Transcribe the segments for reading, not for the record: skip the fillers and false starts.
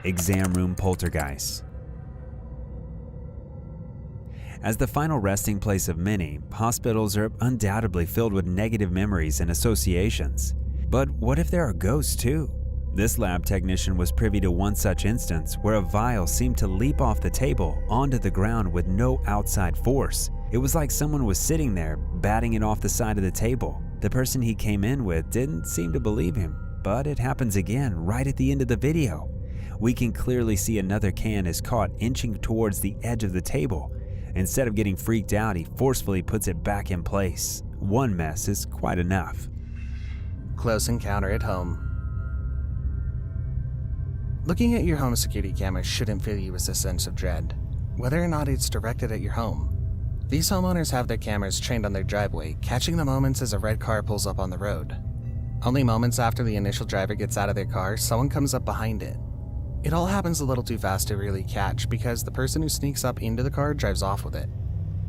Exam room poltergeist. As the final resting place of many, hospitals are undoubtedly filled with negative memories and associations. But what if there are ghosts too? This lab technician was privy to one such instance where a vial seemed to leap off the table onto the ground with no outside force. It was like someone was sitting there, batting it off the side of the table. The person he came in with didn't seem to believe him, but it happens again right at the end of the video. We can clearly see another can is caught inching towards the edge of the table. Instead of getting freaked out, he forcefully puts it back in place. One mess is quite enough. Close encounter at home. Looking at your home security camera shouldn't fill you with a sense of dread, whether or not it's directed at your home. These homeowners have their cameras trained on their driveway, catching the moments as a red car pulls up on the road. Only moments after the initial driver gets out of their car, someone comes up behind it. It all happens a little too fast to really catch because the person who sneaks up into the car drives off with it.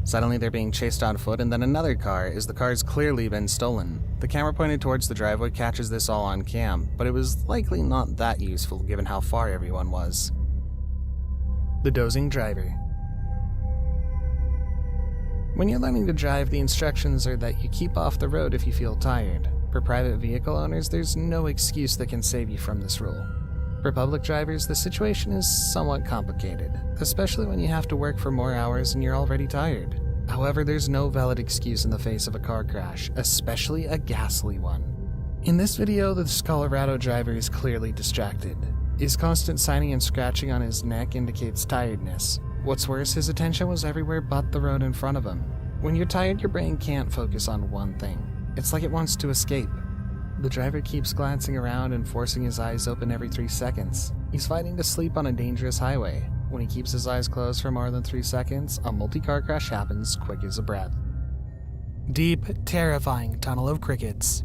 Suddenly they're being chased on foot and then another car as the car's clearly been stolen. The camera pointed towards the driveway catches this all on cam, but it was likely not that useful given how far everyone was. The dozing driver. When you're learning to drive, the instructions are that you keep off the road if you feel tired. For private vehicle owners, there's no excuse that can save you from this rule. For public drivers, the situation is somewhat complicated, especially when you have to work for more hours and you're already tired. However, there's no valid excuse in the face of a car crash, especially a ghastly one. In this video, this Colorado driver is clearly distracted. His constant signing and scratching on his neck indicates tiredness. What's worse, his attention was everywhere but the road in front of him. When you're tired, your brain can't focus on one thing. It's like it wants to escape. The driver keeps glancing around and forcing his eyes open every 3 seconds. He's fighting to sleep on a dangerous highway. When he keeps his eyes closed for more than 3 seconds, a multi-car crash happens quick as a breath. Deep, terrifying tunnel of crickets.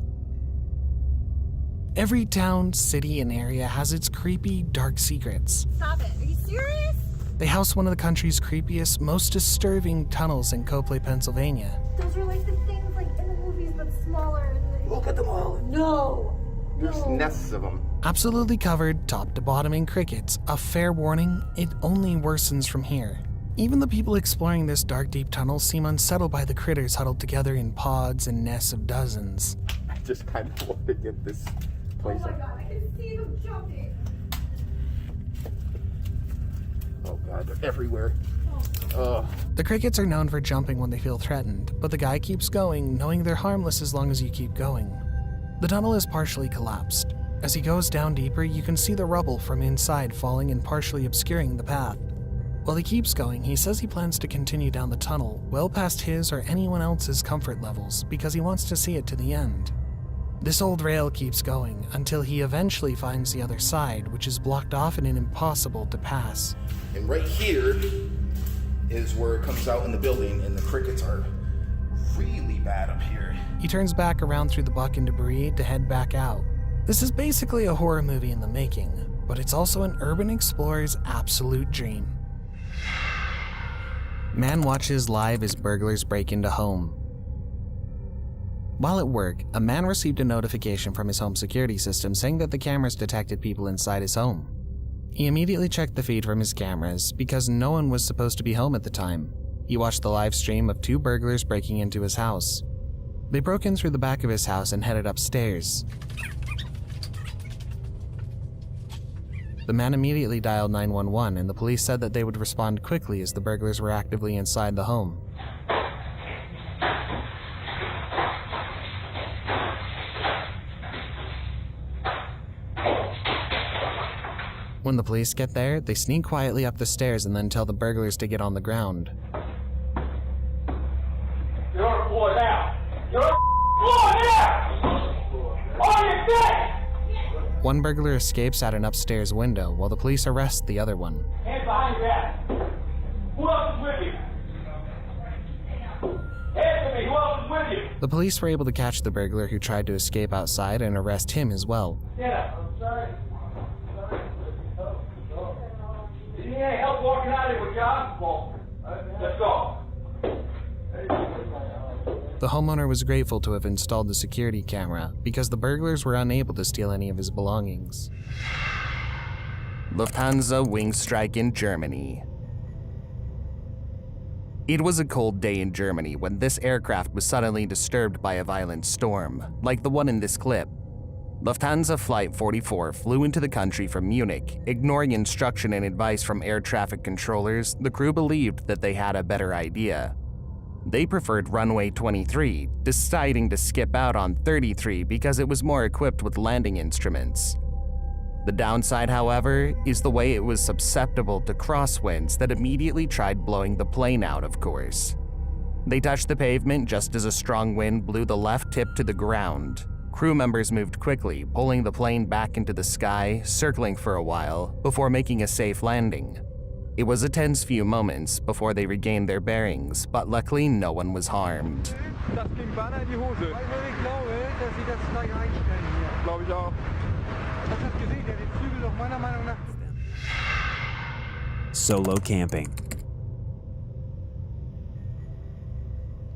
Every town, city, and area has its creepy, dark secrets. Stop it. Are you serious? They house one of the country's creepiest, most disturbing tunnels in Copley, Pennsylvania. Those are like the things like in the movies but smaller. Look at them all. No. There's nests of them. Absolutely covered, top to bottom in crickets. A fair warning, it only worsens from here. Even the people exploring this dark, deep tunnel seem unsettled by the critters huddled together in pods and nests of dozens. I just kind of want to get this place. Oh my god, I can see them jumping. Oh god, they're everywhere. The crickets are known for jumping when they feel threatened, but the guy keeps going, knowing they're harmless as long as you keep going. The tunnel is partially collapsed. As he goes down deeper, you can see the rubble from inside falling and partially obscuring the path. While he keeps going, he says he plans to continue down the tunnel, well past his or anyone else's comfort levels, because he wants to see it to the end. This old rail keeps going until he eventually finds the other side, which is blocked off and impossible to pass. And right here is where it comes out in the building, and the crickets are really bad up here. He turns back around through the buck and debris to head back out. This is basically a horror movie in the making, but it's also an urban explorer's absolute dream. Man watches live as burglars break into home. While at work, a man received a notification from his home security system saying that the cameras detected people inside his home. He immediately checked the feed from his cameras because no one was supposed to be home at the time. He watched the live stream of 2 burglars breaking into his house. They broke in through the back of his house and headed upstairs. The man immediately dialed 911 and the police said that they would respond quickly as the burglars were actively inside the home. When the police get there, they sneak quietly up the stairs and then tell the burglars to get on the ground. You're floor now! You're floor now! On your deck! One burglar escapes out an upstairs window while the police arrest the other one. Hands behind your back. Who else is with you? Answer me, who else is with you? The police were able to catch the burglar who tried to escape outside and arrest him as well. Get up, I'm sorry. You need any help walking out of here with John? Well, let's go. The homeowner was grateful to have installed the security camera because the burglars were unable to steal any of his belongings. Lufthansa wing strike in Germany. It was a cold day in Germany when this aircraft was suddenly disturbed by a violent storm, like the one in this clip. Lufthansa Flight 44 flew into the country from Munich. Ignoring instruction and advice from air traffic controllers, the crew believed that they had a better idea. They preferred runway 23, deciding to skip out on 33 because it was more equipped with landing instruments. The downside, however, is the way it was susceptible to crosswinds that immediately tried blowing the plane out, of course. They touched the pavement just as a strong wind blew the left tip to the ground. Crew members moved quickly, pulling the plane back into the sky, circling for a while, before making a safe landing. It was a tense few moments before they regained their bearings, but luckily no one was harmed. Das ging beinahe in die Hose. Ich glaube, dass sie das gleich einstellen hier. Glaube ich auch. Hast du das gesehen? Der hat den Flügel doch meiner Meinung nach. Solo camping.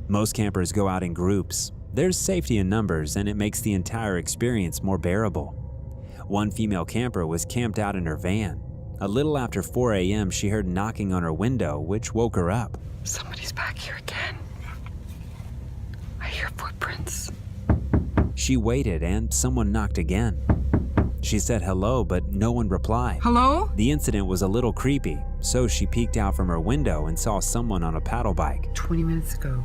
Most campers go out in groups. There's safety in numbers, and it makes the entire experience more bearable. One female camper was camped out in her van. A little after 4 a.m., she heard knocking on her window, which woke her up. Somebody's back here again. I hear footprints. She waited, and someone knocked again. She said hello, but no one replied. Hello? The incident was a little creepy, so she peeked out from her window and saw someone on a paddle bike. 20 minutes ago,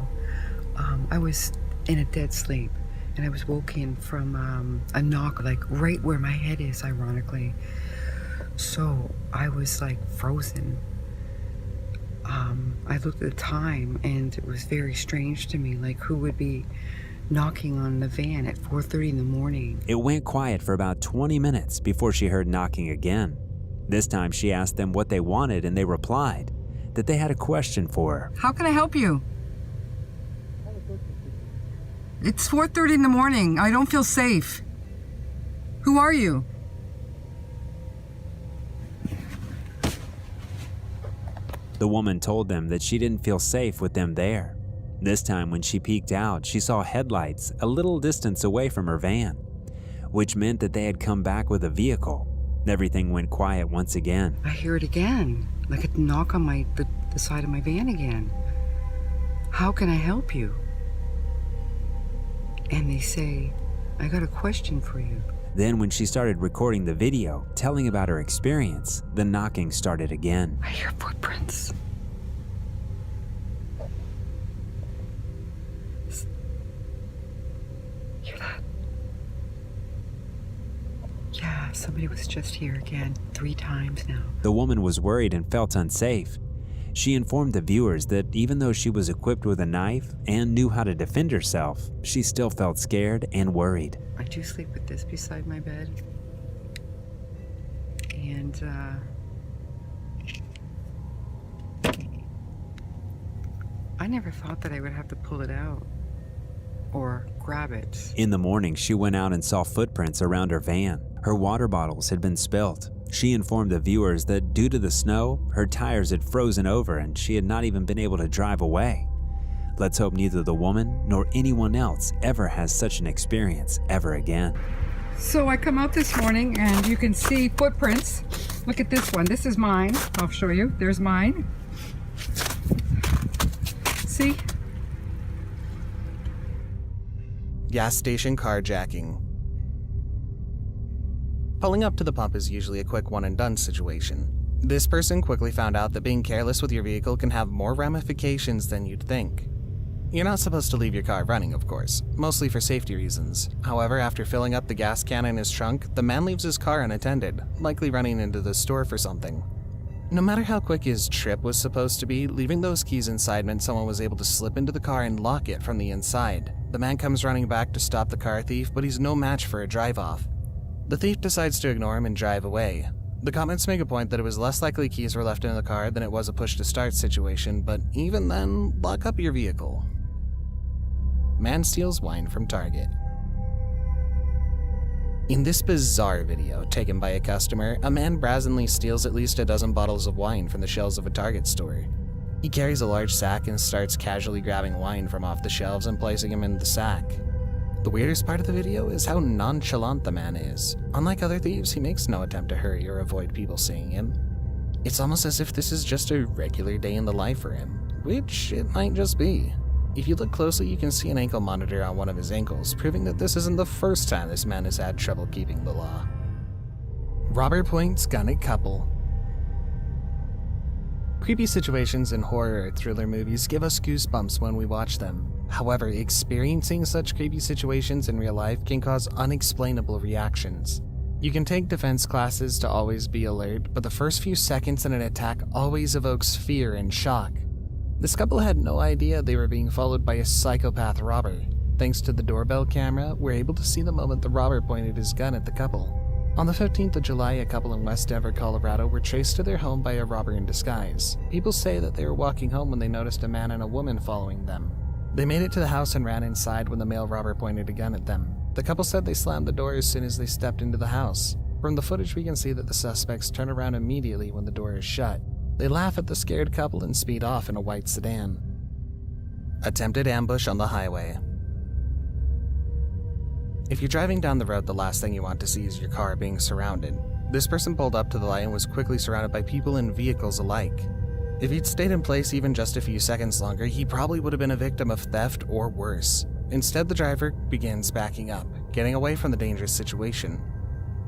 I was in a dead sleep, and I was woken from a knock, like right where my head is, ironically. So I was like frozen. I looked at the time, and it was very strange to me, like who would be knocking on the van at 4:30 in the morning. It went quiet for about 20 minutes before she heard knocking again. This time she asked them what they wanted, and they replied that they had a question for her. How can I help you? It's 4:30 in the morning. I don't feel safe. Who are you? The woman told them that she didn't feel safe with them there. This time when she peeked out, she saw headlights a little distance away from her van, which meant that they had come back with a vehicle. Everything went quiet once again. I hear it again, like a knock on the side of my van again. How can I help you? And they say, I got a question for you. Then when she started recording the video, telling about her experience, the knocking started again. I hear footprints. Hear that? Yeah, somebody was just here again, 3 times now. The woman was worried and felt unsafe. She informed the viewers that even though she was equipped with a knife and knew how to defend herself, she still felt scared and worried. I do sleep with this beside my bed. And, I never thought that I would have to pull it out or grab it. In the morning, she went out and saw footprints around her van. Her water bottles had been spilt. She informed the viewers that due to the snow, her tires had frozen over and she had not even been able to drive away. Let's hope neither the woman nor anyone else ever has such an experience ever again. So I come out this morning and you can see footprints. Look at this one. This is mine. I'll show you. There's mine. See? Gas station carjacking. Pulling up to the pump is usually a quick one-and-done situation. This person quickly found out that being careless with your vehicle can have more ramifications than you'd think. You're not supposed to leave your car running, of course, mostly for safety reasons. However, after filling up the gas can in his trunk, the man leaves his car unattended, likely running into the store for something. No matter how quick his trip was supposed to be, leaving those keys inside meant someone was able to slip into the car and lock it from the inside. The man comes running back to stop the car thief, but he's no match for a drive-off. The thief decides to ignore him and drive away. The comments make a point that it was less likely keys were left in the car than it was a push-to-start situation, but even then, lock up your vehicle. Man steals wine from Target. In this bizarre video taken by a customer, a man brazenly steals at least a dozen bottles of wine from the shelves of a Target store. He carries a large sack and starts casually grabbing wine from off the shelves and placing them in the sack. The weirdest part of the video is how nonchalant the man is. Unlike other thieves, he makes no attempt to hurry or avoid people seeing him. It's almost as if this is just a regular day in the life for him, which it might just be. If you look closely, you can see an ankle monitor on one of his ankles, proving that this isn't the first time this man has had trouble keeping the law. Robber points gun at couple. Creepy situations in horror or thriller movies give us goosebumps when we watch them. However, experiencing such creepy situations in real life can cause unexplainable reactions. You can take defense classes to always be alert, but the first few seconds in an attack always evokes fear and shock. This couple had no idea they were being followed by a psychopath robber. Thanks to the doorbell camera, we're able to see the moment the robber pointed his gun at the couple. On the 15th of July, a couple in West Denver, Colorado were traced to their home by a robber in disguise. People say that they were walking home when they noticed a man and a woman following them. They made it to the house and ran inside when the male robber pointed a gun at them. The couple said they slammed the door as soon as they stepped into the house. From the footage, we can see that the suspects turn around immediately when the door is shut. They laugh at the scared couple and speed off in a white sedan. Attempted ambush on the highway. If you're driving down the road, the last thing you want to see is your car being surrounded. This person pulled up to the light and was quickly surrounded by people and vehicles alike. If he'd stayed in place even just a few seconds longer, he probably would have been a victim of theft or worse. Instead, the driver begins backing up, getting away from the dangerous situation.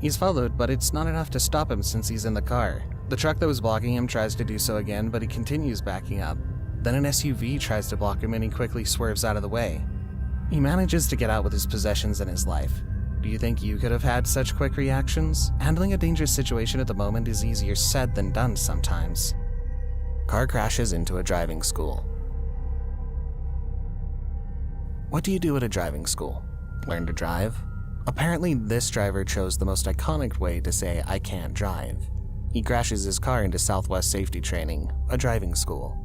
He's followed, but it's not enough to stop him since he's in the car. The truck that was blocking him tries to do so again, but he continues backing up. Then an SUV tries to block him and he quickly swerves out of the way. He manages to get out with his possessions and his life. Do you think you could have had such quick reactions? Handling a dangerous situation at the moment is easier said than done sometimes. Car crashes into a driving school. What do you do at a driving school? Learn to drive? Apparently, this driver chose the most iconic way to say, "I can't drive." He crashes his car into Southwest Safety Training, a driving school.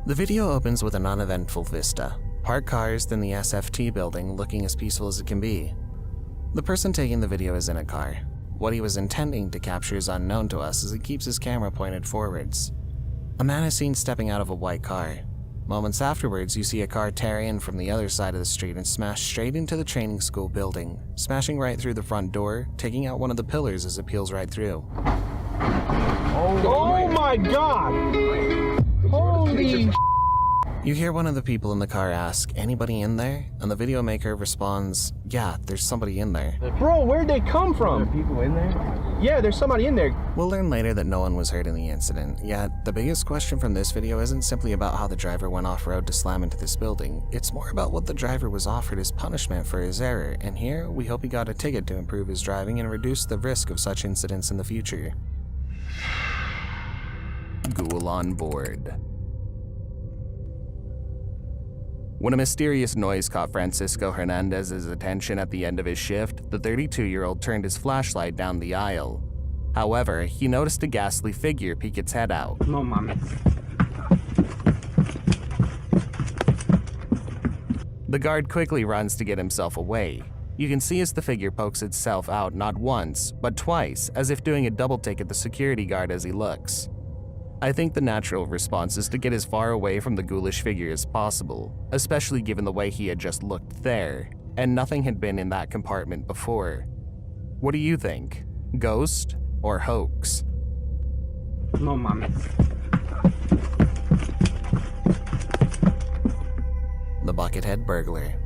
The video opens with an uneventful vista. Parked cars, then the SFT building looking as peaceful as it can be. The person taking the video is in a car. What he was intending to capture is unknown to us as he keeps his camera pointed forwards. A man is seen stepping out of a white car. Moments afterwards, you see a car tear in from the other side of the street and smash straight into the training school building, smashing right through the front door, taking out one of the pillars as it peels right through. Oh my God! Holy You hear one of the people in the car ask, "Anybody in there?" And the video maker responds, "Yeah, there's somebody in there." Bro, where'd they come from? Are there people in there? Yeah, there's somebody in there. We'll learn later that no one was hurt in the incident, yet the biggest question from this video isn't simply about how the driver went off-road to slam into this building. It's more about what the driver was offered as punishment for his error, and here we hope he got a ticket to improve his driving and reduce the risk of such incidents in the future. Ghoul on board. When a mysterious noise caught Francisco Hernandez's attention at the end of his shift, the 32-year-old turned his flashlight down the aisle. However, he noticed a ghastly figure peek its head out. No mames. The guard quickly runs to get himself away. You can see as the figure pokes itself out not once, but twice, as if doing a double take at the security guard as he looks. I think the natural response is to get as far away from the ghoulish figure as possible, especially given the way he had just looked there, and nothing had been in that compartment before. What do you think? Ghost or hoax? No mames. The Buckethead burglar.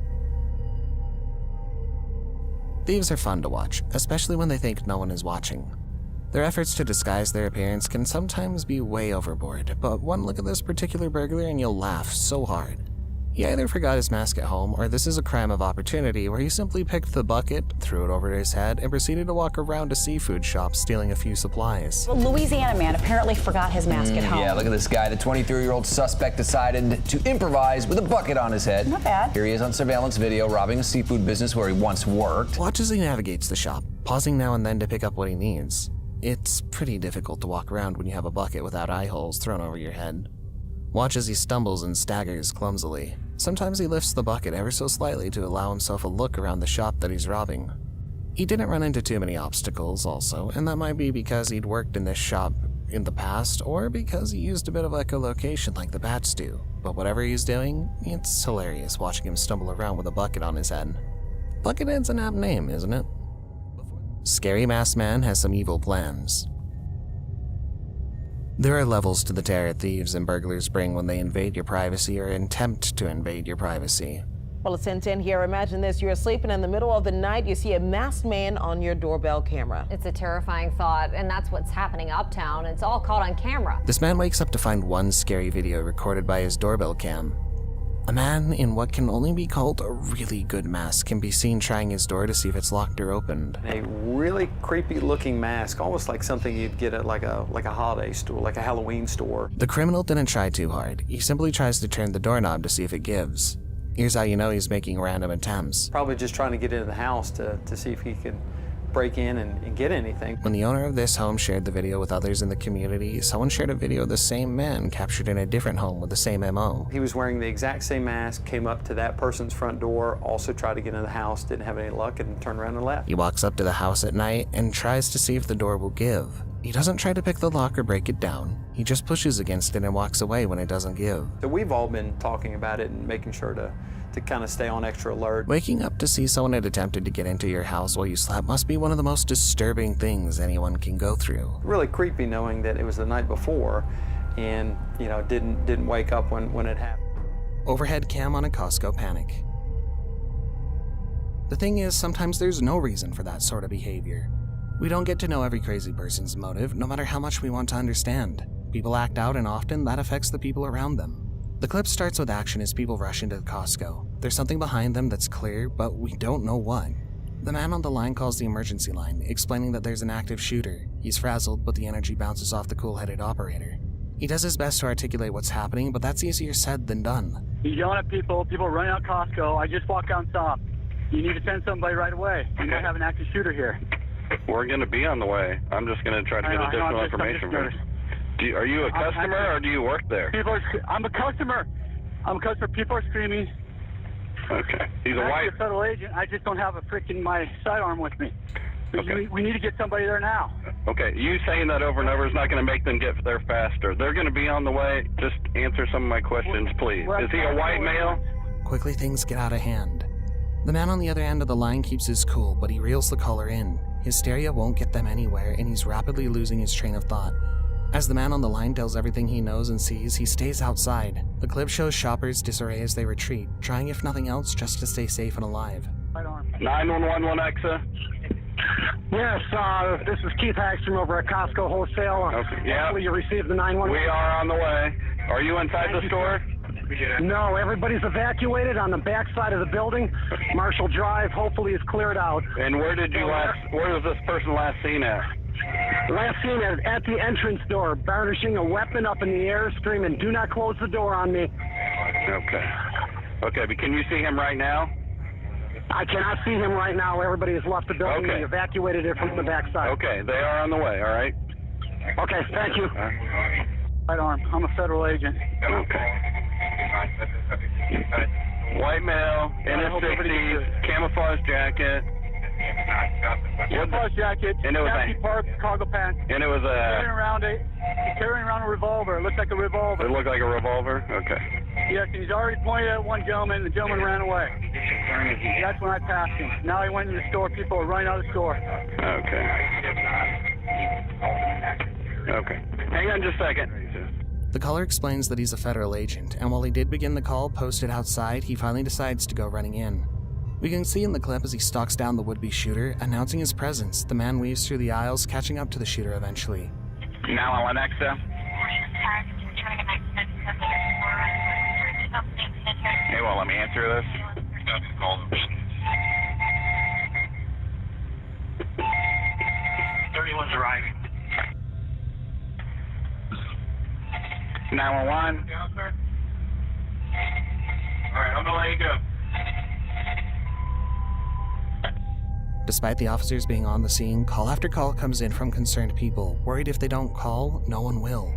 Thieves are fun to watch, especially when they think no one is watching. Their efforts to disguise their appearance can sometimes be way overboard, but one look at this particular burglar and you'll laugh so hard. He either forgot his mask at home, or this is a crime of opportunity where he simply picked the bucket, threw it over his head, and proceeded to walk around a seafood shop stealing a few supplies. A Louisiana man apparently forgot his mask at home. Yeah, look at this guy. The 23-year-old suspect decided to improvise with a bucket on his head. Not bad. Here he is on surveillance video robbing a seafood business where he once worked. Watch as he navigates the shop, pausing now and then to pick up what he needs. It's pretty difficult to walk around when you have a bucket without eye holes thrown over your head. Watch as he stumbles and staggers clumsily. Sometimes he lifts the bucket ever so slightly to allow himself a look around the shop that he's robbing. He didn't run into too many obstacles also, and that might be because he'd worked in this shop in the past, or because he used a bit of echolocation like the bats do. But whatever he's doing, it's hilarious watching him stumble around with a bucket on his head. Buckethead's an apt name, isn't it? Scary Masked Man has some evil plans. There are levels to the terror thieves and burglars bring when they invade your privacy or attempt to invade your privacy. Well, it's 10:10 here. Imagine this. You're sleeping in the middle of the night. You see a masked man on your doorbell camera. It's a terrifying thought, and that's what's happening uptown. It's all caught on camera. This man wakes up to find one scary video recorded by his doorbell cam. A man in what can only be called a really good mask can be seen trying his door to see if it's locked or opened. A really creepy looking mask, almost like something you'd get at like a holiday store, like a Halloween store. The criminal didn't try too hard. He simply tries to turn the doorknob to see if it gives. Here's how you know he's making random attempts. Probably just trying to get into the house to see if he could break in and get anything. When the owner of this home shared the video with others in the community, someone shared a video of the same man captured in a different home with the same MO. He was wearing the exact same mask, came up to that person's front door, also tried to get into the house, didn't have any luck, and turned around and left. He walks up to the house at night and tries to see if the door will give. He doesn't try to pick the lock or break it down. He just pushes against it and walks away when it doesn't give. So we've all been talking about it and making sure to kind of stay on extra alert. Waking up to see someone had attempted to get into your house while you slept must be one of the most disturbing things anyone can go through. Really creepy knowing that it was the night before and, you know, didn't wake up when it happened. Overhead cam on a Costco panic. The thing is, sometimes there's no reason for that sort of behavior. We don't get to know every crazy person's motive, no matter how much we want to understand. People act out, and often that affects the people around them. The clip starts with action as people rush into the Costco. There's something behind them that's clear, but we don't know what. The man on the line calls the emergency line, explaining that there's an active shooter. He's frazzled, but the energy bounces off the cool-headed operator. He does his best to articulate what's happening, but that's easier said than done. He's yelling at people running out Costco. I just walked down top. You need to send somebody right away. You might have an active shooter here. We're going to be on the way. I'm just going to try to get additional information from you. Are you a customer or do you work there? I'm a customer. People are screaming. Okay. He's a I'm white. a federal agent. I just don't have my sidearm with me. Okay. We need to get somebody there now. Okay. You saying that over and over is not going to make them get there faster. They're going to be on the way. Just answer some of my questions, please. Is he a white male? Quickly, things get out of hand. The man on the other end of the line keeps his cool, but he reels the caller in. Hysteria won't get them anywhere, and he's rapidly losing his train of thought. As the man on the line tells everything he knows and sees, he stays outside. The clip shows shoppers disarray as they retreat, trying if nothing else just to stay safe and alive. 911 Lenexa. Yes, this is Keith Hagstrom over at Costco Wholesale. Okay. Yeah. Hopefully you received the 911. We are on the way. Are you inside the store? No, everybody's evacuated on the back side of the building. Marshall Drive hopefully is cleared out. And where was this person last seen at? Last seen at the entrance door, brandishing a weapon up in the air, screaming, "Do not close the door on me." Okay. Okay, but can you see him right now? I cannot see him right now. Everybody has left the building. Okay. We evacuated it from the backside. Okay, they are on the way, all right? Okay, thank you. Right arm. I'm a federal agent. Okay. White male, in his 60s, camouflage jacket. Camouflage jacket, and it was khaki park, cargo pants. And it was carrying around a revolver. It looks like a revolver. It looked like a revolver? Okay. Yes, and he's already pointed at one gentleman. The gentleman ran away. That's when I passed him. Now he went in the store. People are running out of the store. Okay. Okay. Hang on just a second. The caller explains that he's a federal agent, and while he did begin the call posted outside, he finally decides to go running in. We can see in the clip as he stalks down the would-be shooter, announcing his presence. The man weaves through the aisles, catching up to the shooter eventually. Now on Alexa. Hey, well, let me answer this. 31's arriving. 911. Yeah, sir. All right, I'm gonna let you go. Despite the officers being on the scene, call after call comes in from concerned people, worried if they don't call, no one will.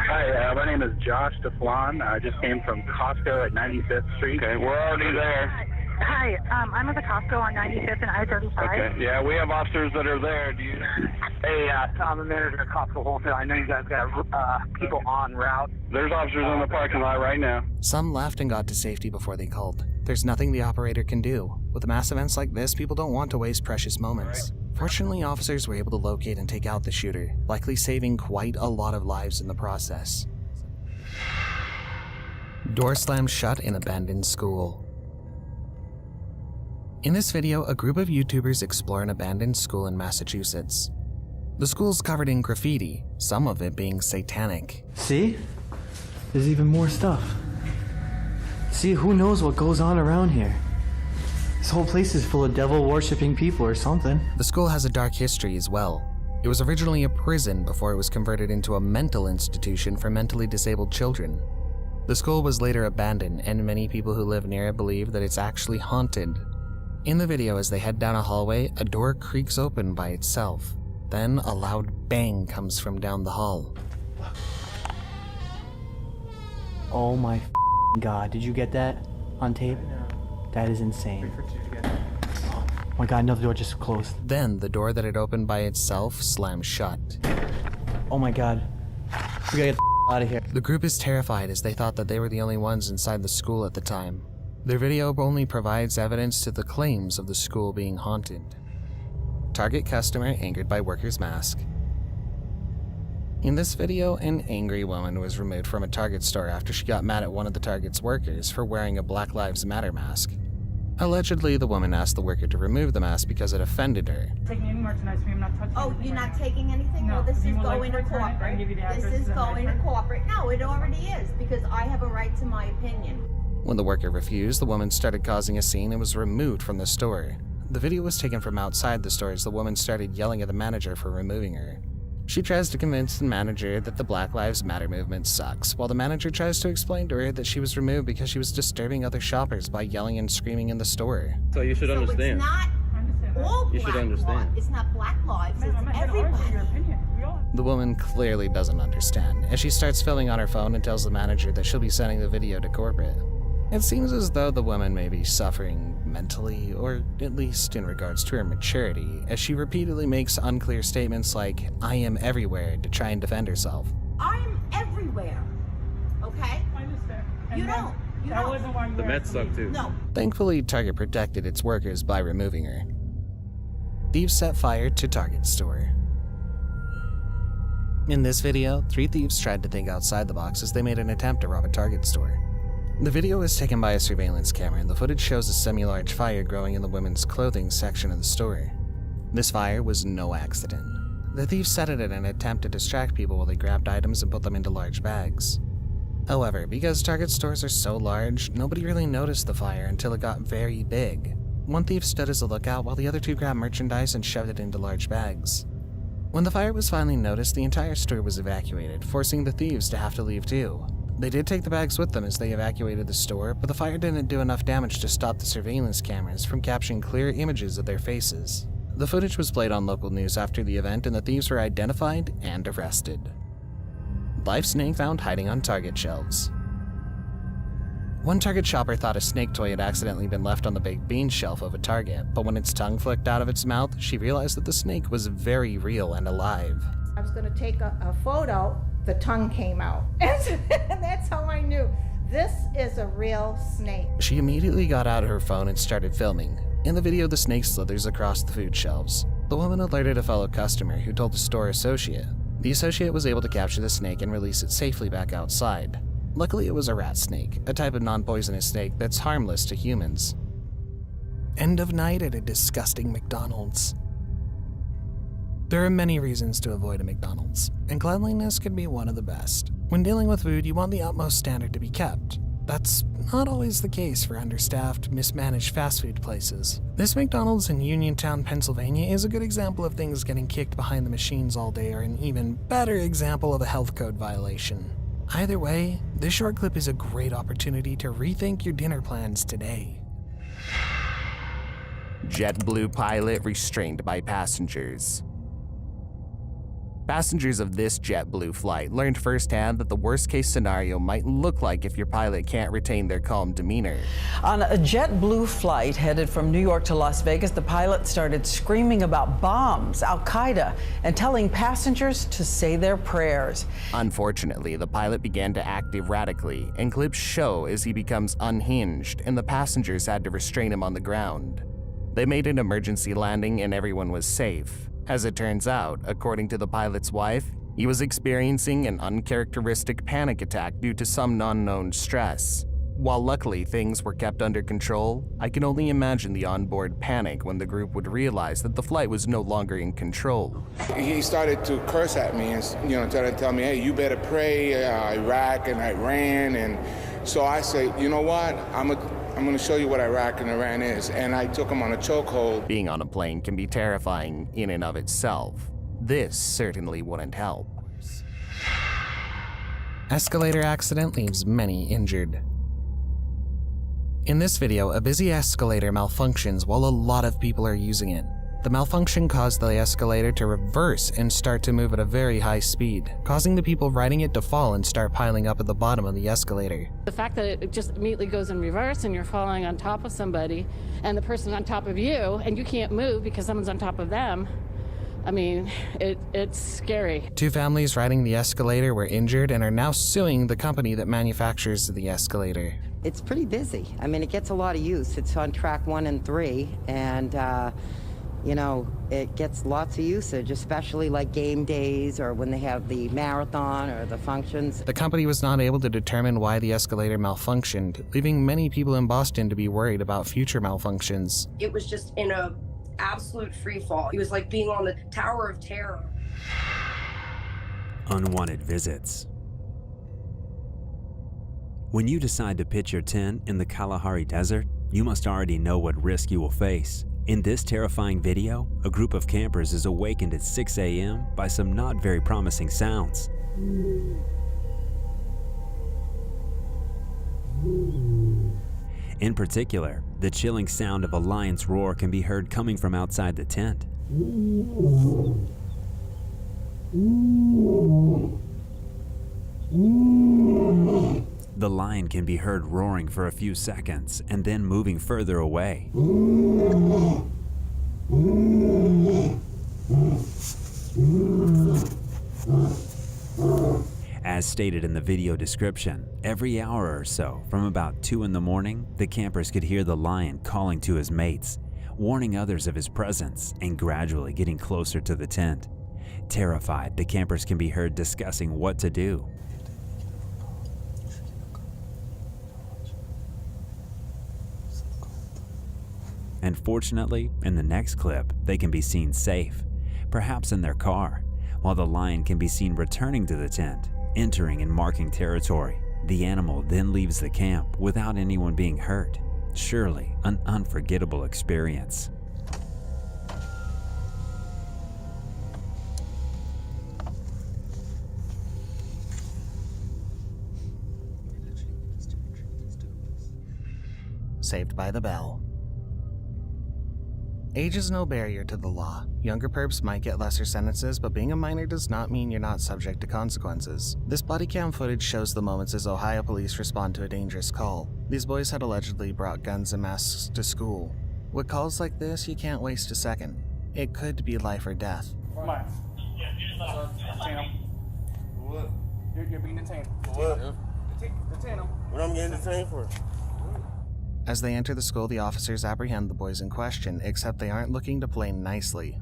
Hi, my name is Josh DeFlon. I just came from Costco at 95th Street. Okay, we're already there. Hi, I'm at the Costco on 95th and I-35. Okay, yeah, we have officers that are there. Do you? Hey, I'm the manager of Costco Wholesale. I know you guys got people en route. There's officers in the parking lot right now. Some left and got to safety before they called. There's nothing the operator can do. With mass events like this, people don't want to waste precious moments. Fortunately, officers were able to locate and take out the shooter, likely saving quite a lot of lives in the process. Door slammed shut in abandoned school. In this video, a group of YouTubers explore an abandoned school in Massachusetts. The school's covered in graffiti, some of it being satanic. See? There's even more stuff. See, who knows what goes on around here? This whole place is full of devil-worshipping people or something. The school has a dark history as well. It was originally a prison before it was converted into a mental institution for mentally disabled children. The school was later abandoned, and many people who live near it believe that it's actually haunted. In the video, as they head down a hallway, a door creaks open by itself. Then a loud bang comes from down the hall. Oh my God, did you get that on tape? That is insane. Oh my God, another door just closed. Then the door that had opened by itself slammed shut. Oh my God, we gotta get the out of here. The group is terrified as they thought that they were the only ones inside the school at the time. Their video only provides evidence to the claims of the school being haunted. Target customer angered by worker's mask. In this video, an angry woman was removed from a Target store after she got mad at one of the Target's workers for wearing a Black Lives Matter mask. Allegedly, the woman asked the worker to remove the mask because it offended her. Taking any merchandise from you, I'm not touching Oh, you're not taking anything? No. Well, this is Like going to corporate. This is going to corporate. No, it already is, because I have a right to my opinion. When the worker refused, the woman started causing a scene and was removed from the store. The video was taken from outside the store as the woman started yelling at the manager for removing her. She tries to convince the manager that the Black Lives Matter movement sucks, while the manager tries to explain to her that she was removed because she was disturbing other shoppers by yelling and screaming in the store. So you should understand. It's not all You should black understand. lives. It's not black lives, it's everybody. The woman clearly doesn't understand, as she starts filming on her phone and tells the manager that she'll be sending the video to corporate. It seems as though the woman may be suffering mentally, or at least in regards to her maturity, as she repeatedly makes unclear statements like, "I am everywhere," to try and defend herself. I'm everywhere, okay? I understand. You don't. You That don't. wasn't why you The were Mets asking suck me. too. No. Thankfully, Target protected its workers by removing her. Thieves set fire to Target store. In this video, 3 thieves tried to think outside the box as they made an attempt to rob a Target store. The video was taken by a surveillance camera, and the footage shows a semi-large fire growing in the women's clothing section of the store. This fire was no accident. The thieves set it in an attempt to distract people while they grabbed items and put them into large bags. However, because Target stores are so large, nobody really noticed the fire until it got very big. One thief stood as a lookout while the other 2 grabbed merchandise and shoved it into large bags. When the fire was finally noticed, the entire store was evacuated, forcing the thieves to have to leave too. They did take the bags with them as they evacuated the store, but the fire didn't do enough damage to stop the surveillance cameras from capturing clear images of their faces. The footage was played on local news after the event, and the thieves were identified and arrested. Live snake found hiding on Target shelves. One Target shopper thought a snake toy had accidentally been left on the baked beans shelf of a Target, but when its tongue flicked out of its mouth, she realized that the snake was very real and alive. I was going to take a photo, the tongue came out. And that's how I knew this is a real snake. She immediately got out her phone and started filming. In the video, the snake slithers across the food shelves. The woman alerted a fellow customer who told the store associate. The associate was able to capture the snake and release it safely back outside. Luckily, it was a rat snake, a type of non-poisonous snake that's harmless to humans. End of night at a disgusting McDonald's. There are many reasons to avoid a McDonald's, and cleanliness can be one of the best. When dealing with food, you want the utmost standard to be kept. That's not always the case for understaffed, mismanaged fast food places. This McDonald's in Uniontown, Pennsylvania is a good example of things getting kicked behind the machines all day, or an even better example of a health code violation. Either way, this short clip is a great opportunity to rethink your dinner plans today. JetBlue pilot restrained by passengers. Passengers of this JetBlue flight learned firsthand that the worst-case scenario might look like if your pilot can't retain their calm demeanor. On a JetBlue flight headed from New York to Las Vegas, the pilot started screaming about bombs, Al-Qaeda, and telling passengers to say their prayers. Unfortunately, the pilot began to act erratically, and clips show as he becomes unhinged, and the passengers had to restrain him on the ground. They made an emergency landing and everyone was safe. As it turns out, according to the pilot's wife, he was experiencing an uncharacteristic panic attack due to some unknown stress. While luckily things were kept under control, I can only imagine the onboard panic when the group would realize that the flight was no longer in control. He started to curse at me and try to tell me, hey, you better pray, Iraq and Iran. And so I say, you know what, I'm going to show you what Iraq and Iran is. And I took him on a chokehold. Being on a plane can be terrifying in and of itself. This certainly wouldn't help. Escalator accident leaves many injured. In this video, a busy escalator malfunctions while a lot of people are using it. The malfunction caused the escalator to reverse and start to move at a very high speed, causing the people riding it to fall and start piling up at the bottom of the escalator. The fact that it just immediately goes in reverse and you're falling on top of somebody and the person's on top of you and you can't move because someone's on top of them, I mean, it's scary. 2 families riding the escalator were injured and are now suing the company that manufactures the escalator. It's pretty busy. I mean, it gets a lot of use. It's on track 1 and 3, and it gets lots of usage, especially like game days or when they have the marathon or the functions. The company was not able to determine why the escalator malfunctioned, leaving many people in Boston to be worried about future malfunctions. It was just in a absolute free fall. It was like being on the Tower of Terror. Unwanted visits. When you decide to pitch your tent in the Kalahari Desert, you must already know what risk you will face. In this terrifying video, a group of campers is awakened at 6 a.m. by some not very promising sounds. In particular, the chilling sound of a lion's roar can be heard coming from outside the tent. The lion can be heard roaring for a few seconds and then moving further away. As stated in the video description, every hour or so, from about 2 in the morning, the campers could hear the lion calling to his mates, warning others of his presence and gradually getting closer to the tent. Terrified, the campers can be heard discussing what to do. And fortunately, in the next clip, they can be seen safe, perhaps in their car, while the lion can be seen returning to the tent, entering and marking territory. The animal then leaves the camp without anyone being hurt. Surely an unforgettable experience. Saved by the Bell. Age is no barrier to the law. Younger perps might get lesser sentences, but being a minor does not mean you're not subject to consequences. This body cam footage shows the moments as Ohio police respond to a dangerous call. These boys had allegedly brought guns and masks to school. With calls like this, you can't waste a second. It could be life or death. What? You're being detained. What? Detain him. What am I getting detained for? As they enter the school, the officers apprehend the boys in question, except they aren't looking to play nicely.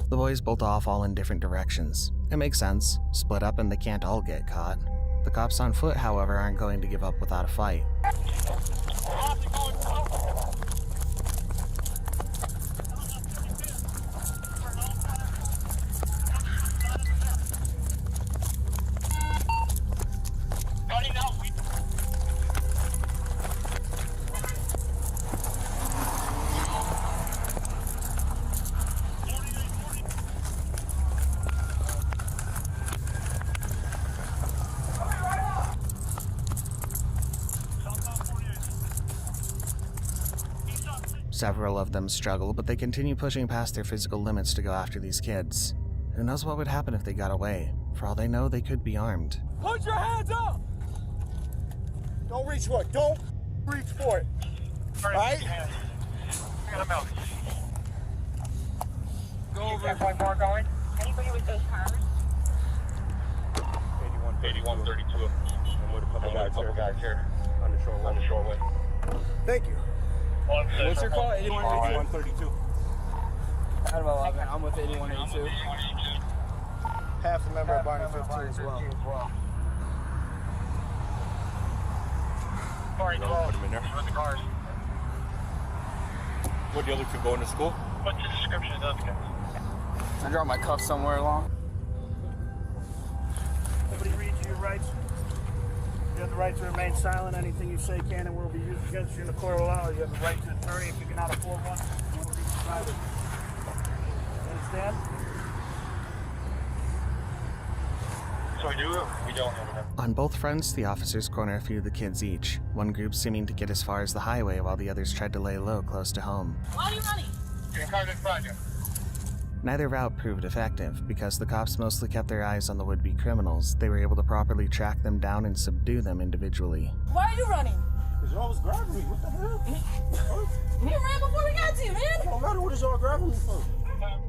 The boys bolt off all in different directions. It makes sense. Split up and they can't all get caught. The cops on foot, however, aren't going to give up without a fight. Several of them struggle, but they continue pushing past their physical limits to go after these kids. Who knows what would happen if they got away? For all they know, they could be armed. Put your hands up! Don't reach for it. Don't reach for it. All right? Go over. One more going. Anybody with those cars? 8132. And with a couple guys here on the shoreway. Thank you. What's your call? 8132. Adam 11. I'm with 8182. Half a member of Barney 15 as well. Sorry, put them in there. With the cars. What, the other two going to school? What's the description of those guys? I dropped my cuff somewhere along. Nobody reads your rights. You have the right to remain silent. Anything you say can and will be used against you in the court of law. You have the right to an attorney if you cannot afford one. You will be silent. Understand? So we don't have enough. On both fronts, the officers corner a few of the kids each, one group seeming to get as far as the highway while the others tried to lay low close to home. Why are you running? Your car's in front of you. Neither route proved effective. Because the cops mostly kept their eyes on the would-be criminals, they were able to properly track them down and subdue them individually. Why are you running? Because y'all was grabbing me. What the hell? You ran before we got to you, man. It don't matter what is y'all grabbing me for.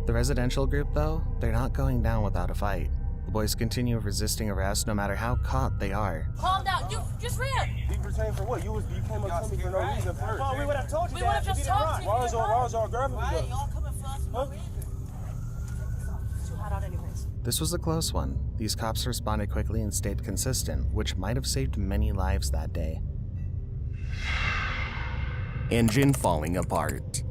The residential group, though, they're not going down without a fight. The boys continue resisting arrest no matter how caught they are. Calm down. You just ran. You retained for what? You came up to me for no reason first. Oh, we would have told you that. We would have just talked to you. Why was y'all grabbing me? Y'all coming for us for no reason. It's too hot out anyways. This was a close one. These cops responded quickly and stayed consistent, which might have saved many lives that day. Engine falling apart.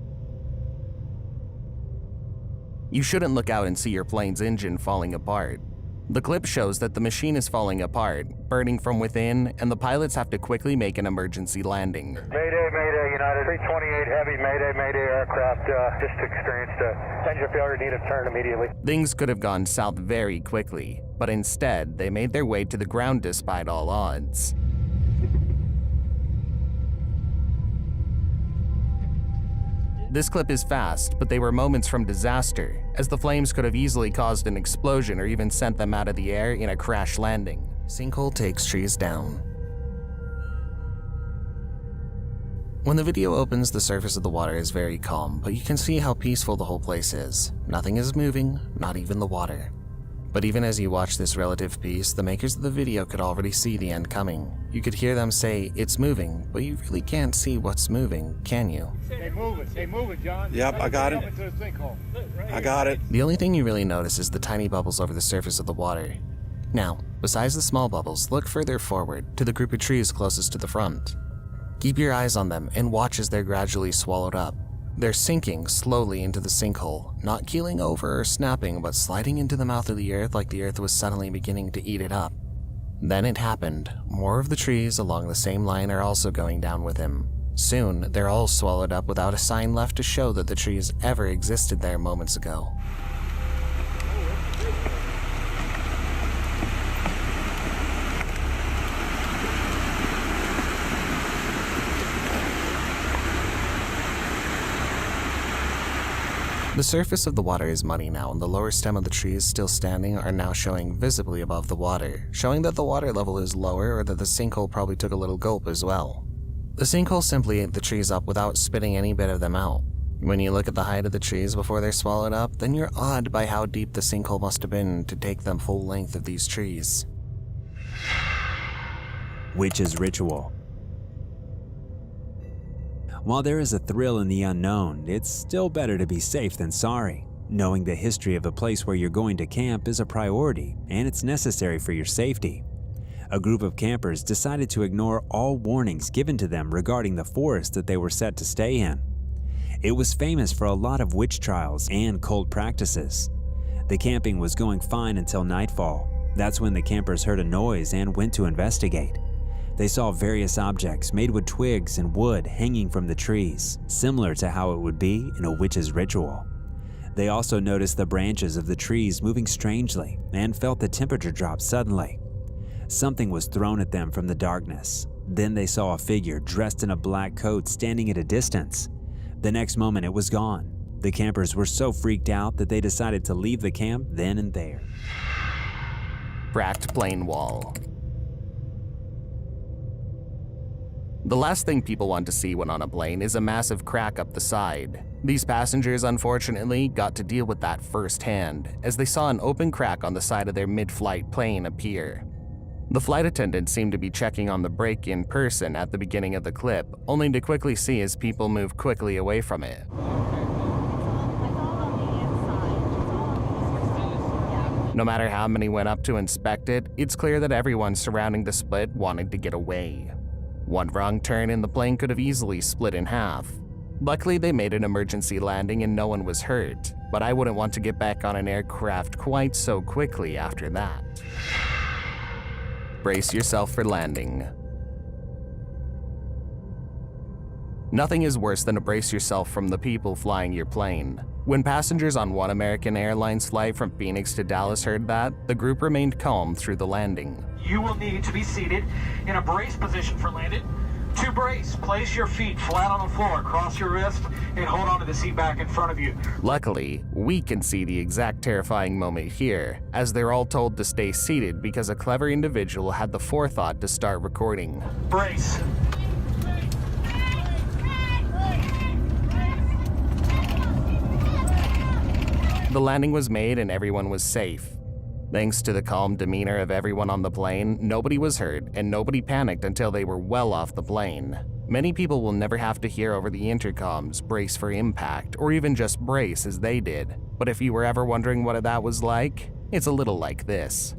You shouldn't look out and see your plane's engine falling apart. The clip shows that the machine is falling apart, burning from within, and the pilots have to quickly make an emergency landing. Mayday, Mayday, United 328 Heavy, Mayday, Mayday aircraft just experienced engine failure, need a turn immediately. Things could have gone south very quickly, but instead, they made their way to the ground despite all odds. This clip is fast, but they were moments from disaster, as the flames could have easily caused an explosion or even sent them out of the air in a crash landing. Sinkhole takes trees down. When the video opens, the surface of the water is very calm, but you can see how peaceful the whole place is. Nothing is moving, not even the water. But even as you watch this relative peace, the makers of the video could already see the end coming. You could hear them say, "It's moving," but you really can't see what's moving, can you? They move it, John. Yep, I got it. I got it. The only thing you really notice is the tiny bubbles over the surface of the water. Now, besides the small bubbles, look further forward, to the group of trees closest to the front. Keep your eyes on them and watch as they're gradually swallowed up. They're sinking slowly into the sinkhole, not keeling over or snapping, but sliding into the mouth of the earth like the earth was suddenly beginning to eat it up. Then it happened. More of the trees along the same line are also going down with him. Soon, they're all swallowed up without a sign left to show that the trees ever existed there moments ago. The surface of the water is muddy now, and the lower stem of the trees still standing are now showing visibly above the water, showing that the water level is lower or that the sinkhole probably took a little gulp as well. The sinkhole simply ate the trees up without spitting any bit of them out. When you look at the height of the trees before they're swallowed up, then you're awed by how deep the sinkhole must have been to take them full length of these trees. Witch's ritual. While there is a thrill in the unknown, it's still better to be safe than sorry. Knowing the history of a place where you're going to camp is a priority, and it's necessary for your safety. A group of campers decided to ignore all warnings given to them regarding the forest that they were set to stay in. It was famous for a lot of witch trials and cult practices. The camping was going fine until nightfall. That's when the campers heard a noise and went to investigate. They saw various objects made with twigs and wood hanging from the trees, similar to how it would be in a witch's ritual. They also noticed the branches of the trees moving strangely and felt the temperature drop suddenly. Something was thrown at them from the darkness. Then they saw a figure dressed in a black coat standing at a distance. The next moment it was gone. The campers were so freaked out that they decided to leave the camp then and there. Cracked plane wall. The last thing people want to see when on a plane is a massive crack up the side. These passengers unfortunately got to deal with that firsthand, as they saw an open crack on the side of their mid-flight plane appear. The flight attendant seemed to be checking on the brake in person at the beginning of the clip, only to quickly see as people move quickly away from it. No matter how many went up to inspect it, it's clear that everyone surrounding the split wanted to get away. One wrong turn and the plane could have easily split in half. Luckily, they made an emergency landing and no one was hurt, but I wouldn't want to get back on an aircraft quite so quickly after that. Brace yourself for landing. Nothing is worse than to brace yourself from the people flying your plane. When passengers on one American Airlines flight from Phoenix to Dallas heard that, the group remained calm through the landing. You will need to be seated in a brace position for landing. To brace, place your feet flat on the floor, cross your wrist, and hold on to the seat back in front of you. Luckily, we can see the exact terrifying moment here, as they're all told to stay seated because a clever individual had the forethought to start recording. Brace. The landing was made and everyone was safe. Thanks to the calm demeanor of everyone on the plane, nobody was hurt and nobody panicked until they were well off the plane. Many people will never have to hear over the intercoms, brace for impact, or even just brace as they did. But if you were ever wondering what that was like, it's a little like this.